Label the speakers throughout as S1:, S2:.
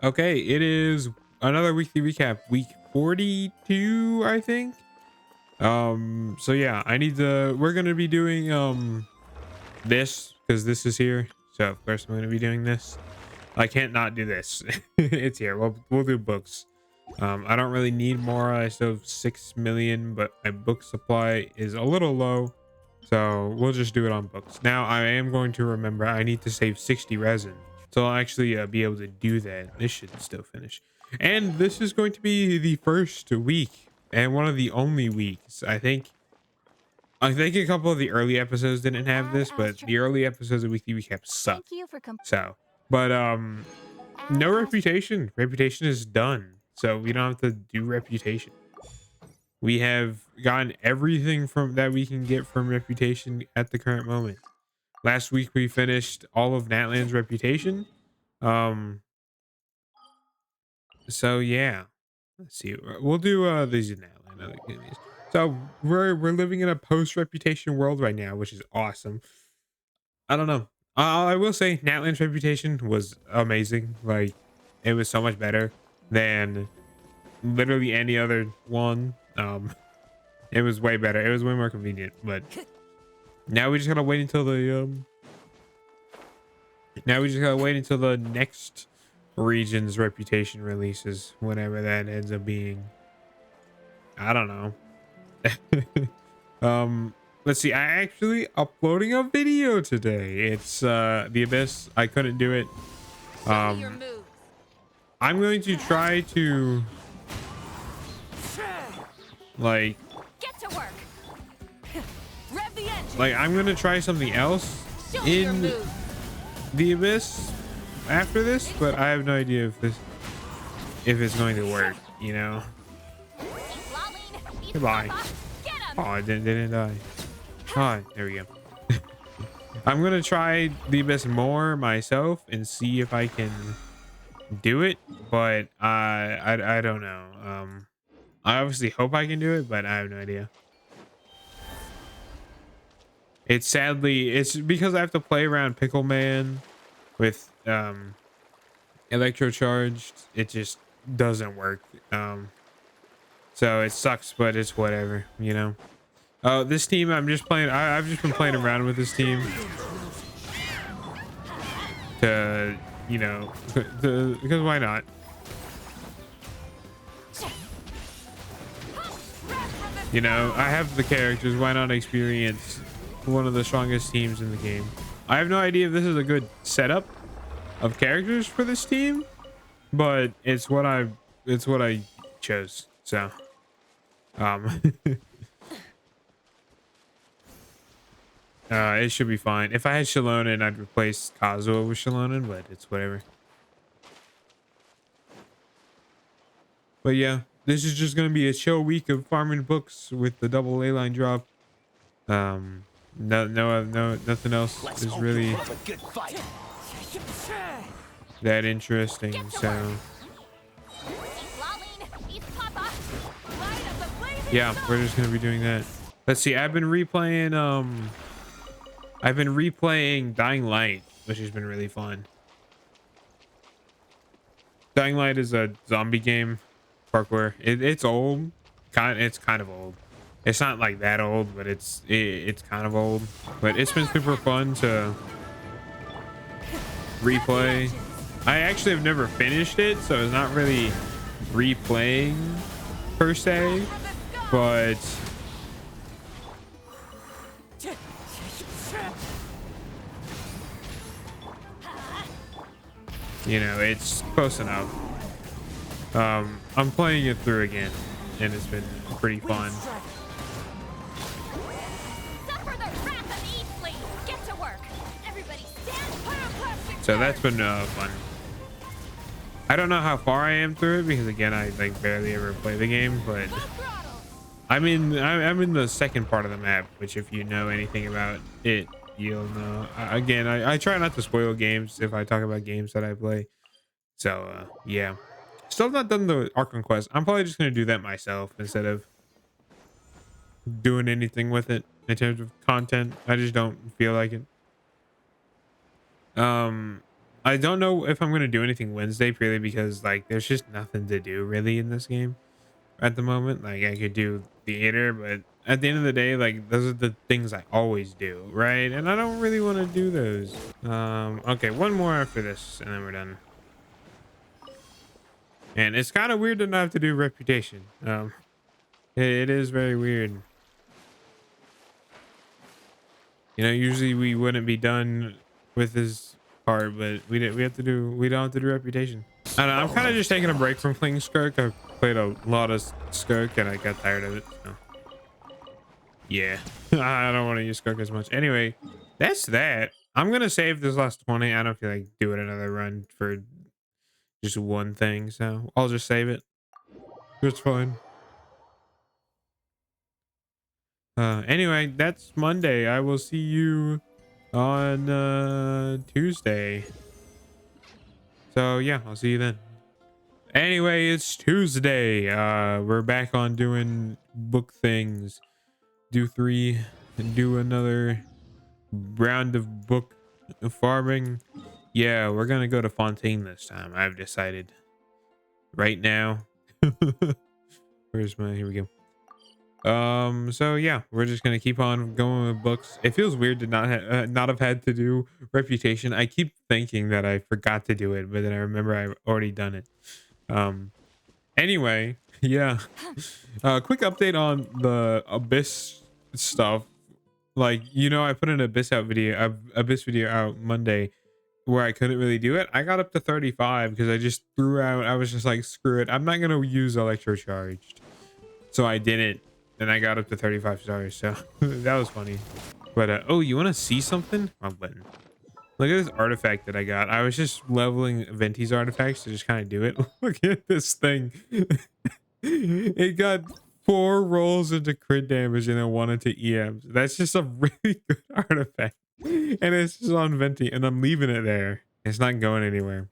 S1: Okay, it is another weekly recap, week 42, I think. So yeah, we're gonna be doing this because this is here. So of course I'm gonna be doing this. I can't not do this. It's here. We'll do books. I don't really need more. I still have 6 million, but my book supply is a little low. So we'll just do it on books. Now I am going to remember I need to save 60 resin. So I'll actually be able to do that. This should still finish. And this is going to be the first week and one of the only weeks. I think a couple of the early episodes didn't have this, but the early episodes of Weekly Recap suck.
S2: Thank you for
S1: So, but no reputation. Reputation is done. So we don't have to do reputation. We have gotten everything from that we can get from reputation at the current moment. Last week we finished all of Natlan's reputation. Um so yeah. Let's see. We'll do these in Natlan other enemies. So we're living in a post reputation world right now, which is awesome. I don't know. I will say Natlan's reputation was amazing. Like it was so much better than literally any other one. It was way better. It was way more convenient. But now we just gotta wait until the next region's reputation releases, whenever that ends up being. I don't know. Let's see. I actually uploading a video today. It's the Abyss. I couldn't do it. I'm going to try to like
S2: get to work. Rev the engine.
S1: like I'm gonna try something else in the Abyss after this, but I have no idea if it's going to work, you know. Goodbye. Oh, I didn't die. Oh, there we go. I'm gonna try the Abyss more myself and see if I can do it, but I don't know. I obviously hope I can do it, but I have no idea. It's because I have to play around Pickle Man with electrocharged. It just doesn't work. So it sucks, but it's whatever, you know. Oh, this team I'm just playing. I've just been playing around with this team to, you know, because why not? You know, I have the characters. Why not experience one of the strongest teams in the game? I have no idea if this is a good setup of characters for this team, but it's what I chose. So, it should be fine. If I had Shalonen, I'd replace Kazuo with Shalonen, but it's whatever. But yeah, this is just gonna be a chill week of farming books with the double Ley Line drop. Nothing else is really that interesting. So yeah, we're just gonna be doing that. Let's see. I've been replaying Dying Light, which has been really fun. Dying Light is a zombie game, parkour. It's old. It's kind of old. It's not like that old, but it's kind of old. But it's been super fun to replay. I actually have never finished it, so it's not really replaying per se, but you know, it's close enough. I'm playing it through again, and it's been pretty fun. So that's been fun. I don't know how far I am through it because again, I like barely ever play the game, but I'm in the second part of the map, which if you know anything about it, you'll know. Again, I try not to spoil games if I talk about games that I play. So yeah, still not done the Arkham quest. I'm probably just gonna do that myself instead of doing anything with it in terms of content. I just don't feel like it. I don't know if I'm gonna do anything Wednesday purely because like there's just nothing to do really in this game at the moment. Like I could do theater, but at the end of the day, like those are the things I always do, right? And I don't really want to do those. Okay, one more after this, and then we're done. And it's kind of weird to not have to do reputation. It is very weird. You know, usually we wouldn't be done with this part, but we don't have to do reputation. I don't know, I'm kind of just taking a break from playing Skirk. I've played a lot of Skirk and I got tired of it. So. Yeah, I don't want to use Skirk as much. Anyway, that's that. I'm gonna save this last 20. I don't feel like doing another run for just one thing, so I'll just save it. It's fine. Anyway, that's Monday. I will see you on Tuesday. So yeah, I'll see you then. Anyway, it's Tuesday. We're back on doing book things. Do 3 and do another round of book farming. Yeah, we're gonna go to Fontaine this time. I've decided right now. Where's my, here we go. So yeah, we're just gonna keep on going with books. It feels weird to not have had to do reputation. I keep thinking that I forgot to do it, but then I remember I've already done it. Anyway, yeah. Quick update on the Abyss stuff. Like, you know, I put an Abyss video out Monday where I couldn't really do it. I got up to 35 because I just threw out, I was just like, screw it, I'm not gonna use electrocharged. So I didn't, and I got up to 35 stars. So that was funny. But oh, you want to see something? Wrong button. Look at this artifact that I got. I was just leveling Venti's artifacts to just kind of do it. Look at this thing. It got 4 rolls into crit damage and then 1 into EMs. That's just a really good artifact. And it's just on Venti, and I'm leaving it there. It's not going anywhere.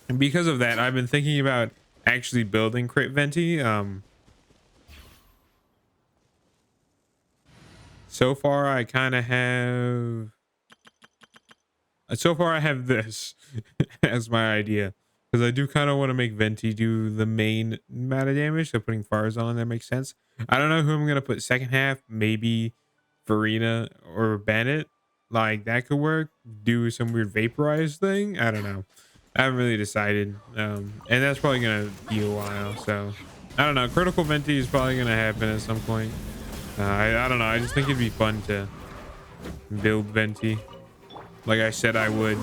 S1: And because of that, I've been thinking about actually building crit Venti. So far I kind of have this as my idea, because I do kind of want to make Venti do the main amount of damage, so putting Farzan on there makes sense. I don't know who I'm gonna put second half. Maybe Farina or Bennett. Like that could work. Do some weird vaporized thing. I don't know. I haven't really decided. And that's probably gonna be a while. So I don't know. Critical Venti is probably gonna happen at some point. I don't know. I just think it'd be fun to build Venti, like I said I would.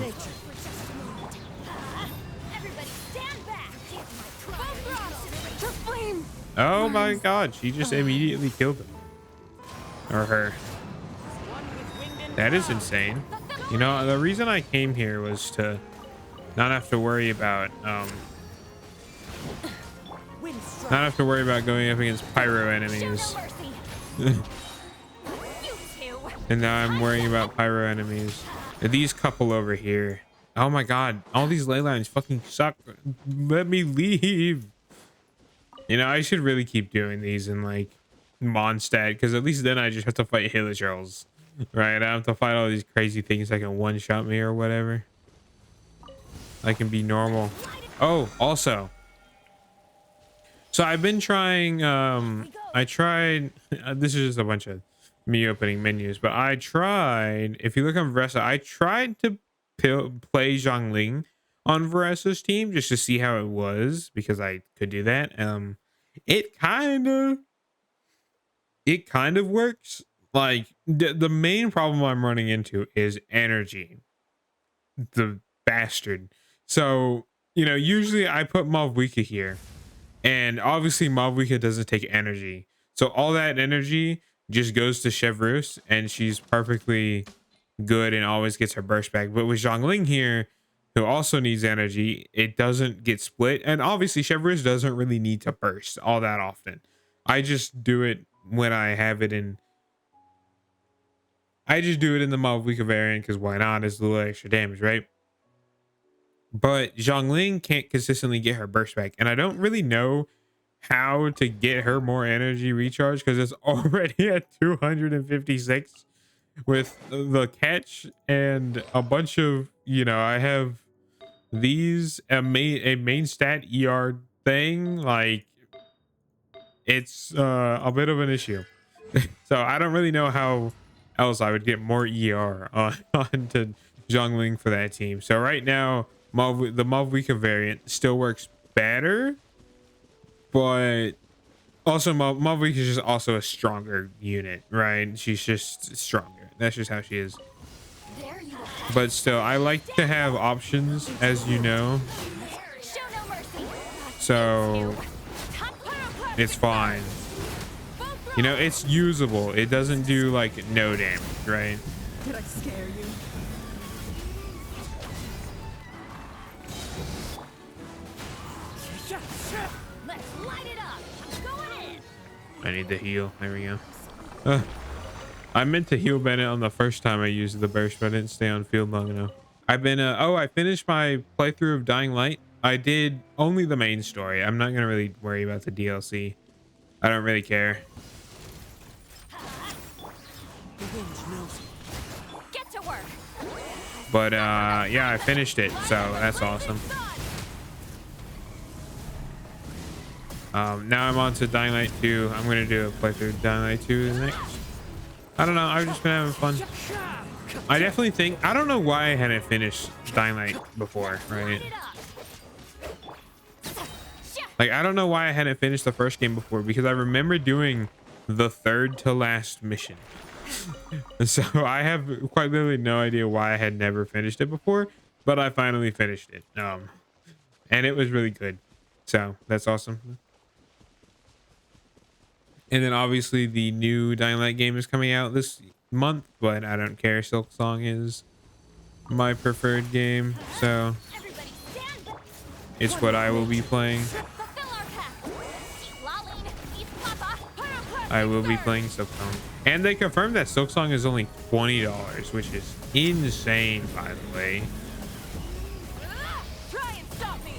S1: Oh my god, she just immediately killed him. Or her. That is insane. You know, the reason I came here was to not have to worry about going up against pyro enemies. And now I'm worrying about pyro enemies. These couple over here. Oh my god, all these ley lines fucking suck. Let me leave. You know, I should really keep doing these in like Mondstadt, because at least then I just have to fight Hilichurls, right? I don't have to fight all these crazy things that can one-shot me or whatever. I can be normal. Oh, also, so I've been trying, I tried, this is just a bunch of me opening menus, but I tried, if you look on Veressa, I tried to play Zhongling on Veressa's team just to see how it was, because I could do that. It kind of works. Like the main problem I'm running into is energy, the bastard. So, you know, usually I put Malvika here, and obviously Malvika doesn't take energy, so all that energy just goes to Chevreuse, and she's perfectly good and always gets her burst back. But with Zhongling here, who also needs energy, it doesn't get split. And obviously Chevreuse doesn't really need to burst all that often. I just do it when I have it in. I just do it in the Malvika variant because why not? It's a little extra damage, right? But Zhongling can't consistently get her burst back, and I don't really know how to get her more energy recharge because it's already at 256. with the catch and a bunch of, you know, I have these a main stat ER thing, like it's a bit of an issue. So I don't really know how else I would get more ER onto jungling for that team. So right now, the Malvika variant still works better, but also Malvika is just also a stronger unit, right? She's just stronger. That's just how she is.
S2: There you are.
S1: But still, I like to have options, as you know,
S2: Show no mercy.
S1: so it's fine. You know, it's usable. It doesn't do like no damage, right?
S3: Did I scare you?
S2: Let's light it up. I'm going in.
S1: I need the heal. There we go. I meant to heal Bennett on the first time I used the burst, but I didn't stay on field long enough. I've been oh, I finished my playthrough of Dying Light. I did only the main story. I'm not gonna really worry about the DLC. I don't really care.
S2: Get to work.
S1: But yeah, I finished it, so that's awesome. Now I'm on to Dying Light 2. I'm gonna do a playthrough of Dying Light 2 next. I don't know, I've just been having fun. I definitely think, I don't know why I hadn't finished Dying Light before, right? Like, I don't know why I hadn't finished the first game before, because I remember doing the third to last mission. And so I have quite literally no idea why I had never finished it before, but I finally finished it. And it was really good. So that's awesome. And then obviously the new Dying Light game is coming out this month, but I don't care. Silk Song is my preferred game, so
S2: Everybody stand.
S1: it's what I will be playing.
S2: Fulfill our pact. Laline, East Papa,
S1: I will be playing Silk Song. And they confirmed that Silk Song is only $20, which is insane, by the way.
S2: Try and stop me.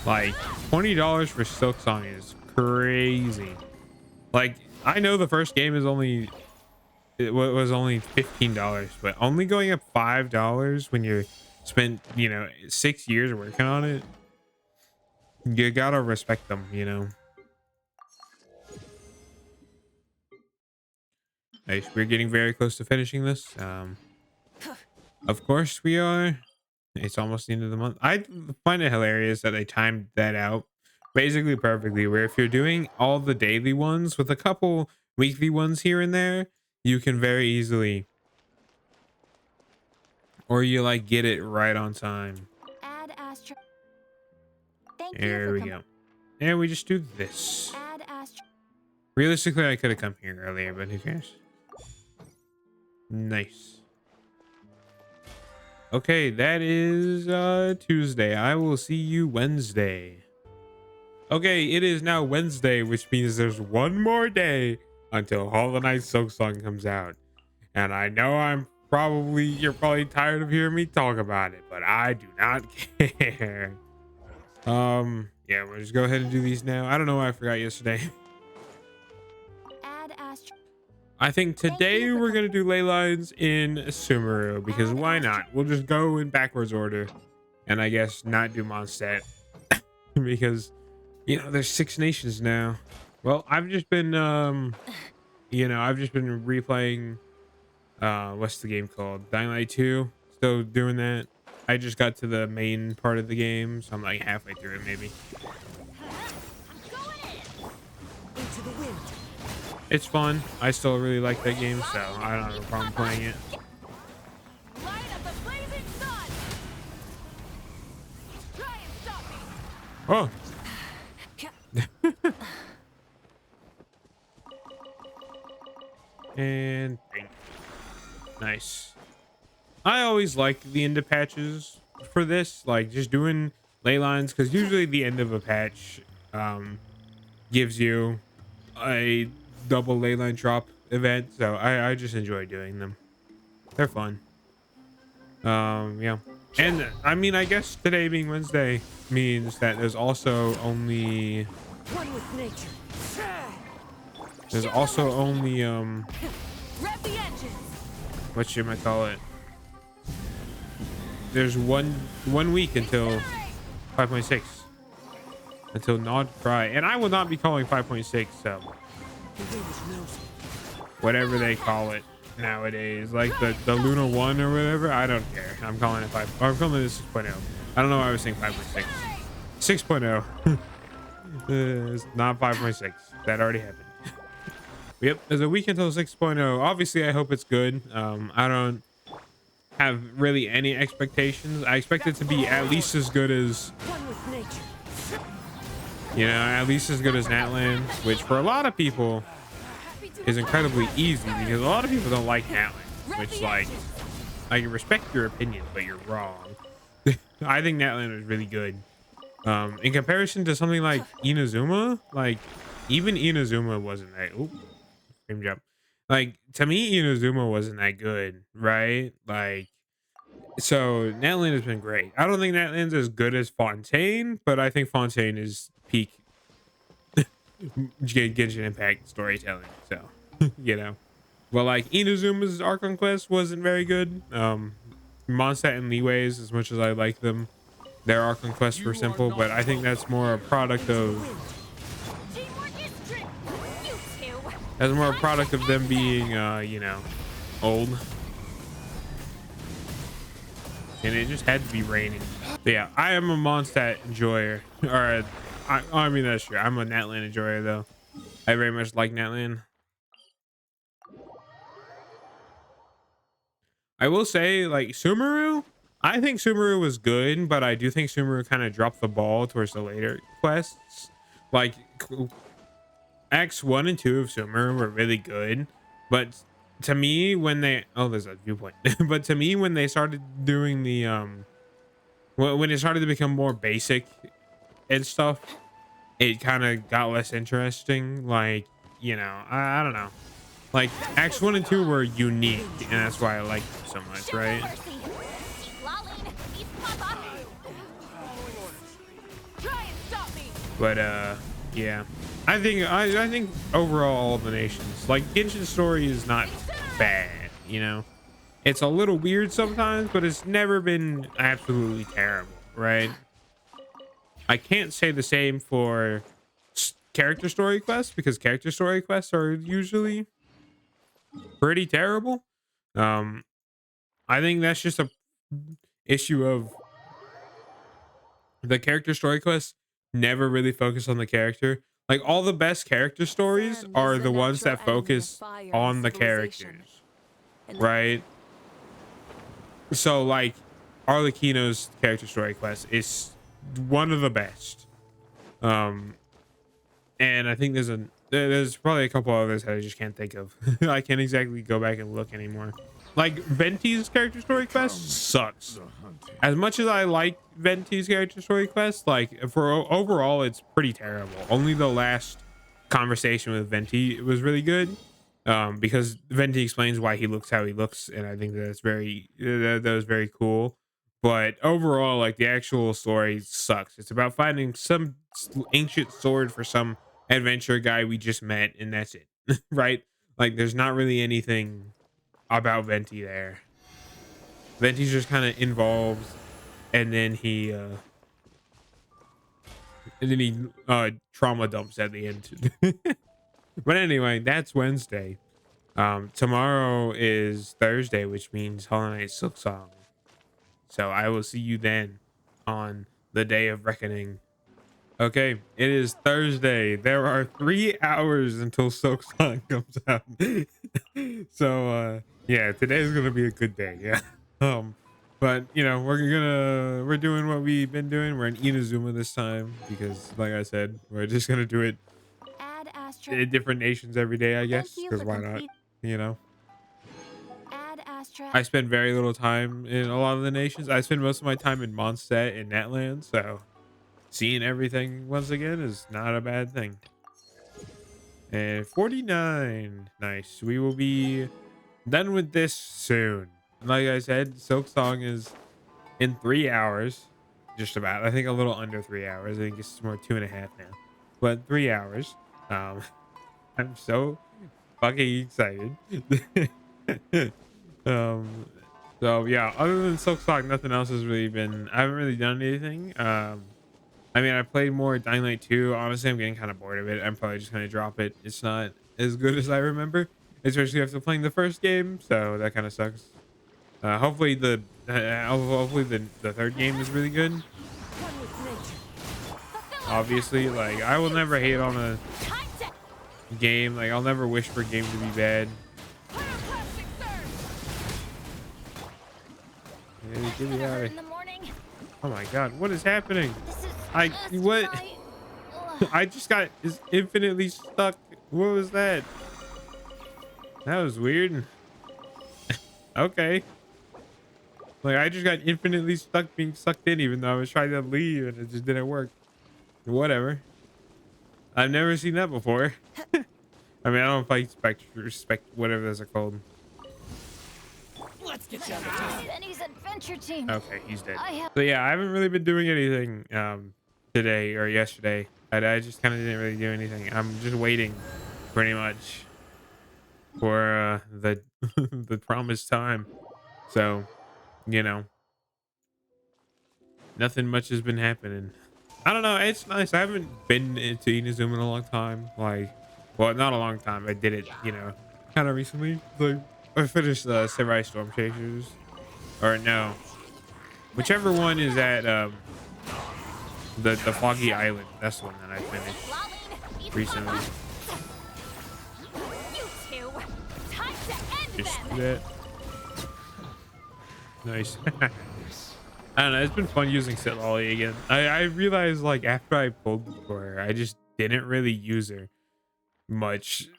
S1: Like, $20 for Silk Song is crazy. Like, I know the first game is only, it was only $15, but only going up $5 when you're spent, you know, 6 years working on it, you gotta respect them, you know. Nice. We're getting very close to finishing this. Of course we are. It's almost the end of the month. I find it hilarious that they timed that out basically perfectly, where if you're doing all the daily ones with a couple weekly ones here and there, you can very easily, or you like get it right on time.
S2: Add Astro. Thank
S1: There
S2: you
S1: we
S2: for
S1: go. And we just do this.
S2: Add Astro.
S1: Realistically, I could have come here earlier, but who cares? Nice. Okay, that is Tuesday. I will see you Wednesday. Okay, it is now Wednesday, which means there's one more day until Hollow Knight Silk Song comes out. And I know you're probably tired of hearing me talk about it, but I do not care. Yeah, we'll just go ahead and do these now. I don't know why I forgot yesterday.
S2: Add Astro.
S1: I think today we're gonna do ley lines in Sumeru, because why not? We'll just go in backwards order, and I guess not do Mondstadt because, you know, there's 6 nations now. Well, I've just been you know, I've just been replaying what's the game called, Dying Light 2. Still doing that. I just got to the main part of the game, so I'm like halfway through it maybe.
S3: Into the wind.
S1: It's fun. I still really like that game, so I don't have a problem playing it.
S2: Light up the blazing sun. Try and stop me.
S1: Oh. And bang. Nice. I always like the end of patches for this, like just doing ley lines, because usually the end of a patch gives you a double ley line drop event, so I just enjoy doing them. They're fun. Yeah, and I mean, I guess today being Wednesday means that there's also only
S3: One with nature.
S1: there's also only
S2: Rev the engines.
S1: what should I call it? There's one week until 5.6, until Nod Cry, and I will not be calling 5.6 whatever they call it nowadays, like the Luna 1 or whatever. I don't care. I'm calling it 5. I'm calling it 6.0. I don't know why I was saying 5.6. 6.0. It's not 5.6. That already happened. Yep, there's a week until 6.0. Obviously, I hope it's good. I don't have really any expectations. I expect it to be at least as good as,
S3: One with nature.
S1: you know, at least as good as Natland, which for a lot of people is incredibly easy because a lot of people don't like Natland, which, like, I can respect your opinion, but you're wrong. I think Natland was really good. In comparison to something like Inazuma, like even Inazuma wasn't that. Oop, frame jump. Like, to me, Inazuma wasn't that good, right? Like, so Natland has been great. I don't think Natland's as good as Fontaine, but I think Fontaine is peak Genshin Impact storytelling. So, you know, but like Inazuma's Archon Quest wasn't very good. Mondstadt and Leeways, as much as I like them, their Archon quests were simple, but I think that's more a product of them being you know, old, and it just had to be raining. But yeah, I am a Mondstadt enjoyer, or I mean, that's true. I'm a Natland enjoyer though. I very much like Natland. I will say, like, Sumeru, I think Sumeru was good, but I do think Sumeru kind of dropped the ball towards the later quests. Like, Acts 1 and 2 of Sumeru were really good, but to me, when they, oh, there's a viewpoint. But to me, when they started doing the when it started to become more basic and stuff, it kind of got less interesting. Like, you know, I don't know. Like, Acts 1 and 2 were unique, and that's why I like them so much, right? But yeah, I think overall all of the nations, like, Genshin's story is not bad, you know. It's a little weird sometimes, but it's never been absolutely terrible, right? I can't say the same for character story quests, because character story quests are usually pretty terrible. I think that's just a issue of the character story quests never really focus on the character. Like, all the best character stories
S3: Sand
S1: are
S3: is
S1: the
S3: a
S1: ones that
S3: natural enemy of
S1: focus
S3: fire and
S1: on the
S3: civilization.
S1: characters,
S3: And
S1: right? So, like, Arlecchino's character story quest is one of the best. And I think there's probably a couple others that I just can't think of. I can't exactly go back and look anymore. Like, Venti's character story quest sucks. As much as I like Venti's character story quest, like, for overall, it's pretty terrible. Only the last conversation with Venti was really good, because Venti explains why he looks how he looks, and I think that's that was very cool. But overall, like, the actual story sucks. It's about finding some ancient sword for some adventure guy we just met, and that's it. Right? Like, there's not really anything about Venti there. Venti's just kind of involved, and then he trauma dumps at the end. But anyway, that's Wednesday. Tomorrow is Thursday, which means Hollow Knight Silk Song. So I will see you then on the day of reckoning. Okay, it is Thursday. There are 3 hours until Silk Song comes out. So yeah, today is gonna be a good day. Yeah. But you know, we're doing what we've been doing. We're in Inazuma this time because, like I said, we're just gonna do it
S2: Add Astra.
S1: in different nations every day, I guess,
S2: you
S1: because
S2: for
S1: why not?
S2: complete-
S1: You know,
S2: Add Astra.
S1: I spend very little time in a lot of the nations. I spend most of my time in Mondstadt and Natland, so seeing everything once again is not a bad thing. And 49, nice. We will be done with this soon. Like I said, Silk Song is in 3 hours, just about. I think a little under 3 hours. I think it's more 2.5 now, but 3 hours. I'm so fucking excited. um, so yeah, other than Silk Sock, nothing else has really been. I haven't really done anything. I mean, I played more Dying Light 2. Honestly, I'm getting kind of bored of it. I'm probably just gonna drop it. It's not as good as I remember, especially after playing the first game. So that kind of sucks. Hopefully hopefully the third game is really good.
S3: One with nature.
S2: Fulfill our
S1: Obviously, like I will never hate on a
S2: task. Time to
S1: game. Like I'll never wish for a game to be bad.
S2: pyroclastic surge.
S1: Yeah, get me out of.
S2: In the morning.
S1: Oh my god, what is happening?
S2: This is
S1: I
S2: just
S1: what?
S2: my-
S1: I just got is infinitely stuck. What was that? That was weird. Okay. Like I just got infinitely stuck being sucked in, even though I was trying to leave and it just didn't work. Whatever. I've never seen that before. I mean, I don't know if I respect whatever those are called.
S3: Let's get you out of
S2: Benny's adventure team.
S1: Okay, he's dead.
S2: I have
S1: So yeah, I haven't really been doing anything today or yesterday. I just kind of didn't really do anything. I'm just waiting pretty much for the the promised time. So, you know, nothing much has been happening. I don't know. It's nice. I haven't been into Inazuma in a long time. Like, well, not a long time. I did it, you know, kind of recently. Like, I finished Samurai Storm Chasers, or no, whichever one is at the Foggy Island. That's the one that I finished
S2: Lolling, even
S1: recently.
S2: You two. Time to end
S1: Just
S2: them.
S1: do that. Nice. I don't know. It's been fun using Sit Lolly again. I realized like after I pulled her, I just didn't really use her much.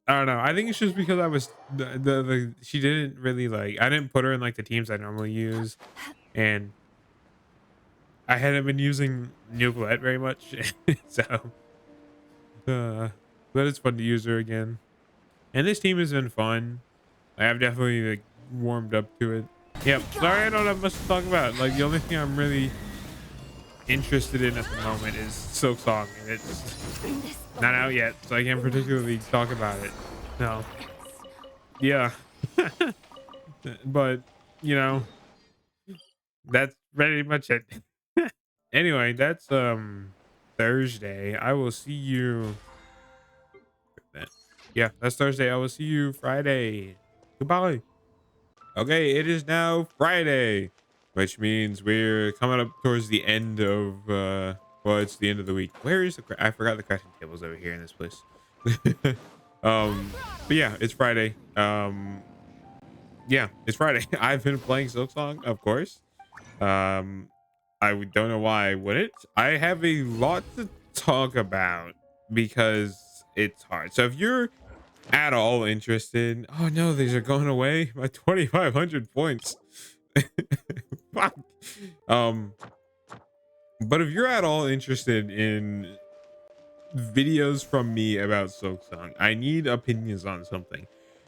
S1: I don't know. I think it's just because I was the she didn't really like. I didn't put her in like the teams I normally use, and I hadn't been using Neuvillette very much, so. But it's fun to use her again, and this team has been fun. I've definitely like warmed up to it. Yep. Sorry, I don't have much to talk about. Like the only thing I'm really interested in at the moment is Silk Song, and it's not out yet, so I can't particularly talk about it. No. Yeah. But you know, that's pretty much it. Anyway, that's Thursday. I will see you. Yeah, that's Thursday. I will see you Friday. Goodbye. Okay, it is now Friday, which means we're coming up towards the end of well, it's the end of the week. Where is the I forgot the crafting tables over here in this place. But yeah, it's Friday. Yeah, it's Friday. I've been playing Silksong, of course. I don't know why I wouldn't. I have a lot to talk about because it's hard. So if you're at all interested, oh no, these are going away. My 2,500 points. Fuck. But if you're at all interested in videos from me about Silksong, I need opinions on something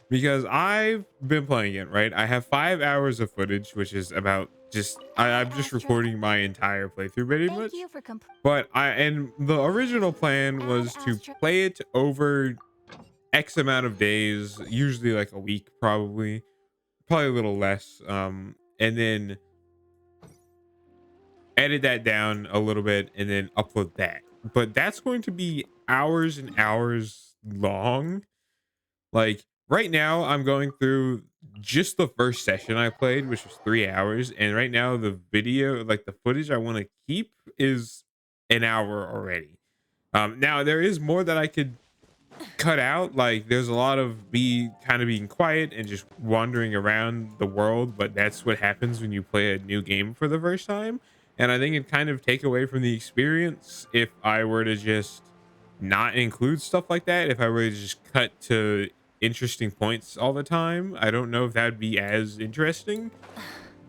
S1: because I've been playing it, right? I have 5 hours of footage, which is about just I'm just recording my entire playthrough pretty much.
S2: Thank you for
S1: But and the original plan was to play it over X amount of days, usually like a week, probably a little less, and then edit that down a little bit and then upload that. But that's going to be hours and hours long. Like right now I'm going through just the first session I played, which was 3 hours, and right now the video, like the footage I want to keep, is an hour already. Now there is more that I could cut out. Like there's a lot of me kind of being quiet and just wandering around the world, but that's what happens when you play a new game for the first time, and I think it kind of take away from the experience if I were to just not include stuff like that. If I were to just cut to interesting points all the time, I don't know if that'd be as interesting.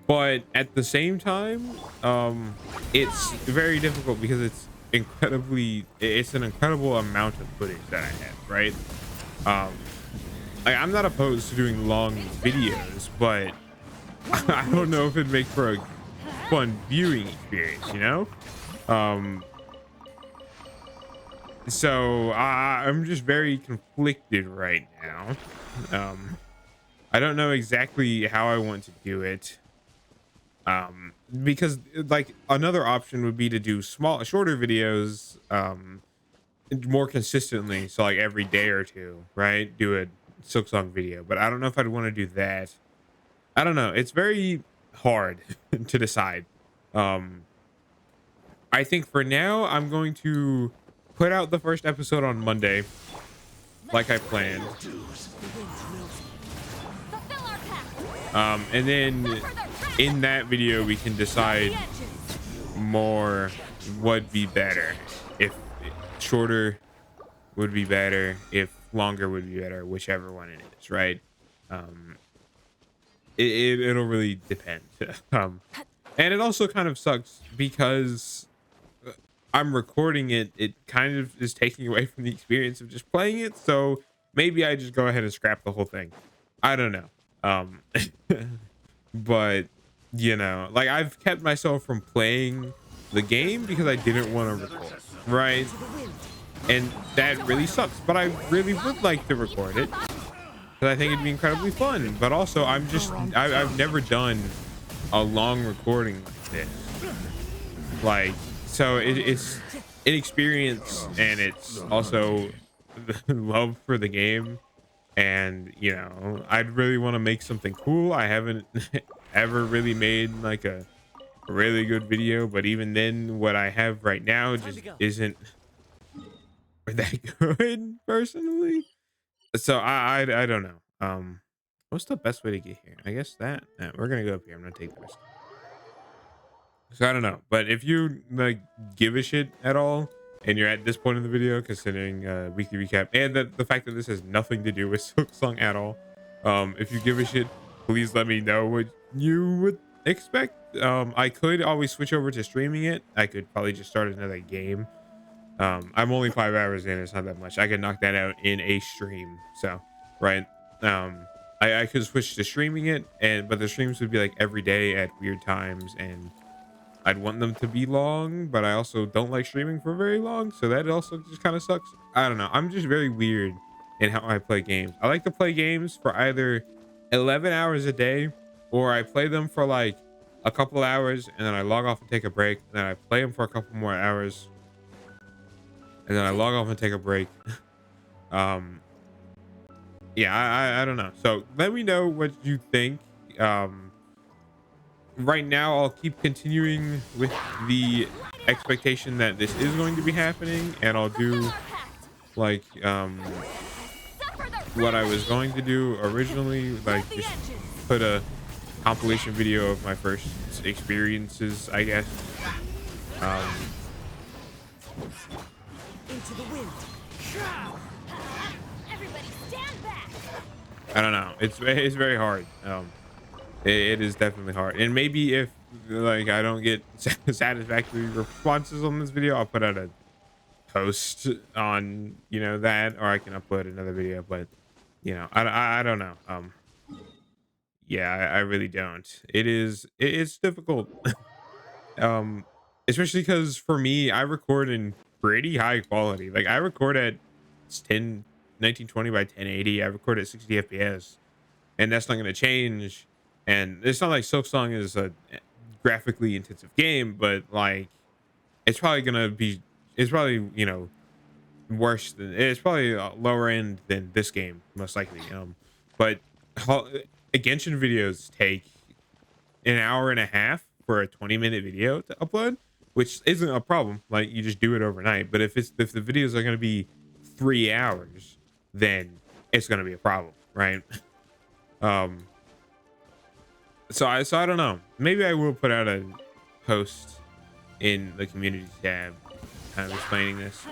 S1: But at the same time, it's very difficult because it's an incredible amount of footage that I have, right? Like I'm not opposed to doing long videos, but I don't know if it'd make for a fun viewing experience, you know? So I'm just very conflicted right now. I don't know exactly how I want to do it. Because like another option would be to do shorter videos, more consistently. So like every day or two, right? Do a Silk Song video, but I don't know if I'd want to do that. I don't know. It's very hard to decide. Um, I think for now, I'm going to put out the first episode on Monday, like I planned.
S2: Fulfill our pact.
S1: And then in that video, we can decide
S2: The engines.
S1: more would be better. If shorter would be better, if longer would be better, whichever one it is, right? Um, it'll really depend. And it also kind of sucks because I'm recording it. It kind of is taking away from the experience of just playing it. So maybe I just go ahead and scrap the whole thing. I don't know. But you know, like I've kept myself from playing the game because I didn't want to record, right? And that really sucks. But I really would like to record it because I think it'd be incredibly fun. But also, I've never done a long recording like this. Like, so it's an experience, and it's also the love for the game. And you know, I'd really want to make something cool. I haven't ever really made like a really good video, but even then, what I have right now just isn't that good personally. So I don't know. What's the best way to get here? I guess that we're gonna go up here. I'm gonna take the risk. So I don't know, but if you like give a shit at all, and you're at this point in the video, considering weekly recap, and the fact that this has nothing to do with Silk Song at all, if you give a shit, please let me know what you would expect. I could always switch over to streaming it. I could probably just start another game. I'm only 5 hours in. It's not that much. I could knock that out in a stream. So, right. I could switch to streaming it, but the streams would be like every day at weird times, and I'd want them to be long, but I also don't like streaming for very long, so that also just kind of sucks. I don't know. I'm just very weird in how I play games. I like to play games for either 11 hours a day, or I play them for like a couple hours, and then I log off and take a break, and then I play them for a couple more hours, and then I log off and take a break. Yeah, I don't know. So let me know what you think. Right now I'll keep continuing with the expectation that this is going to be happening, and I'll do like what I was going to do originally, like just put a compilation video of my first experiences, I guess.
S3: Into the wind.
S2: Everybody stand back.
S1: I don't know, it's very hard. It is definitely hard, and maybe if like I don't get satisfactory responses on this video, I'll put out a post on, you know, that, or I can upload another video. But you know, I don't know. Yeah, I really don't. It's difficult. Especially because for me, I record in pretty high quality. Like I record at 1920 by 1080. I record at 60 fps, and that's not going to change. And it's not like Silk Song is a graphically intensive game, but like it's probably gonna be, it's probably, you know, worse than, it's probably lower end than this game most likely. But Genshin videos take an hour and a half for a 20-minute video to upload, which isn't a problem. Like you just do it overnight. But if the videos are gonna be 3 hours, then it's gonna be a problem, right? So I don't know. Maybe I will put out a post in the community tab kind of explaining this.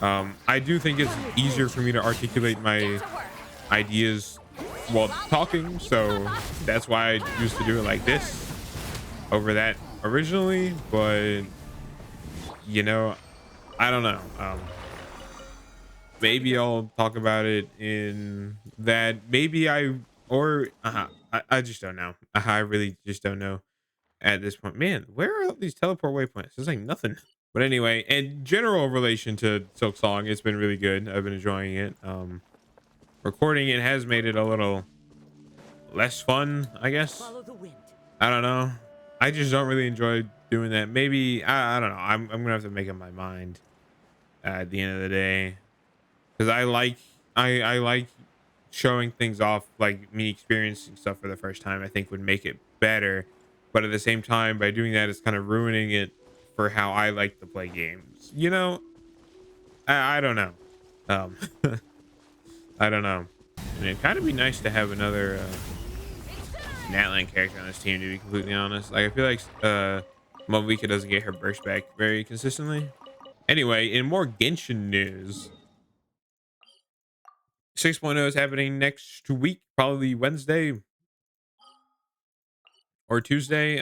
S1: I do think it's easier for me to articulate my ideas while talking, so that's why I used to do it like this over that originally. But you know, I don't know. Maybe I'll talk about it in that. Maybe I just don't know. I really just don't know at this point. Man, where are all these teleport waypoints? There's like nothing. But anyway, in general relation to Silk Song, it's been really good. I've been enjoying it. Recording it has made it a less fun, I guess.
S3: Follow the wind.
S1: I don't know. I just don't really enjoy doing that. Maybe I don't know. I'm gonna have to make up my mind at the end of the day, because I like showing things off, like me experiencing stuff for the first time. I think would make it better, but at the same time, by doing that, it's kind of ruining it for how I like to play games. You know, I don't know. Um, I don't know. And it'd kind of be nice to have another Natlan character on this team, to be completely honest. Like, I feel like Malvika doesn't get her burst back very consistently. Anyway, in more Genshin news, 6.0 is happening next week, probably Wednesday or Tuesday.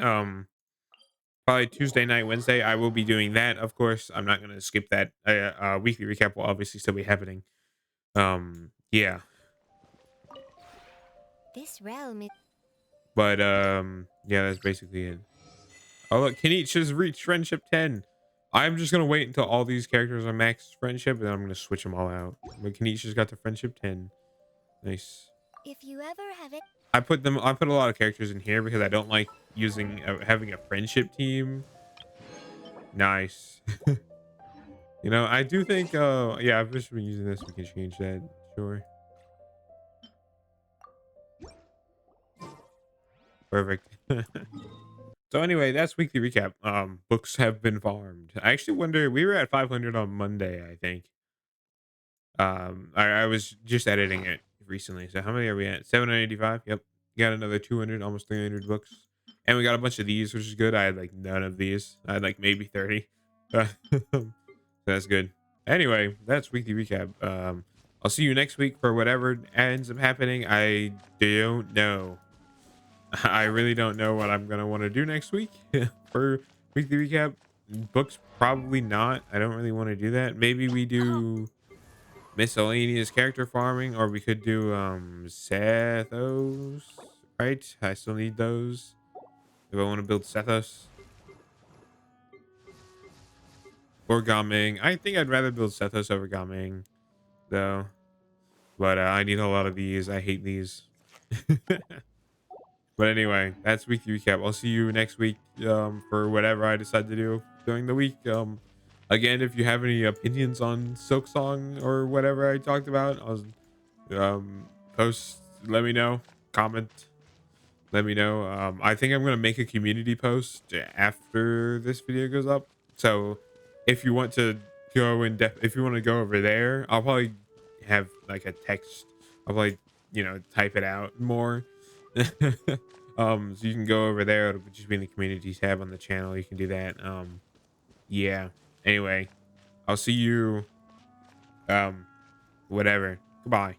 S1: Probably Tuesday night, Wednesday. I will be doing that, of course. I'm not gonna skip that. Weekly recap will obviously still be happening. Yeah.
S4: This realm is
S1: But yeah, that's basically it. Oh look, Kenich has reached friendship 10. I'm just gonna wait until all these characters are max friendship, and then I'm gonna switch them all out. But Kenich has got the friendship 10. Nice.
S4: if you ever have it.
S1: I put a lot of characters in here because I don't like using having a friendship team. Nice. You know, I do think yeah, I've just been using this. We can change that. Sure. Perfect. So anyway, that's weekly recap. Books have been farmed. I actually wonder, we were at 500 on Monday, I think. I was just editing it recently. So how many are we at? 785. Yep. Got another 200, almost 300 books. And we got a bunch of these, which is good. I had like none of these. I had like maybe 30. So that's good. Anyway, that's weekly recap. I'll see you next week for whatever ends up happening. I don't know. I really don't know what I'm gonna want to do next week for weekly recap. Books, probably not. I don't really want to do that. Maybe we do miscellaneous character farming, or we could do Sethos, right? I still need those if I want to build Sethos or Gaming. I think I'd rather build Sethos over Gaming though, but I need a lot of these. I hate these. But anyway, that's weekly recap. I'll see you next week for whatever I decide to do during the week. Again, if you have any opinions on Silk Song or whatever I talked about, I'll post. Let me know. Comment. Let me know. I think I'm gonna make a community post after this video goes up. So if you want to go if you want to go over there, I'll probably have like a text. I'll probably type it out more. So you can go over there. It'll just be in the community tab on the channel. You can do that. Yeah. Anyway, I'll see you whatever. Goodbye.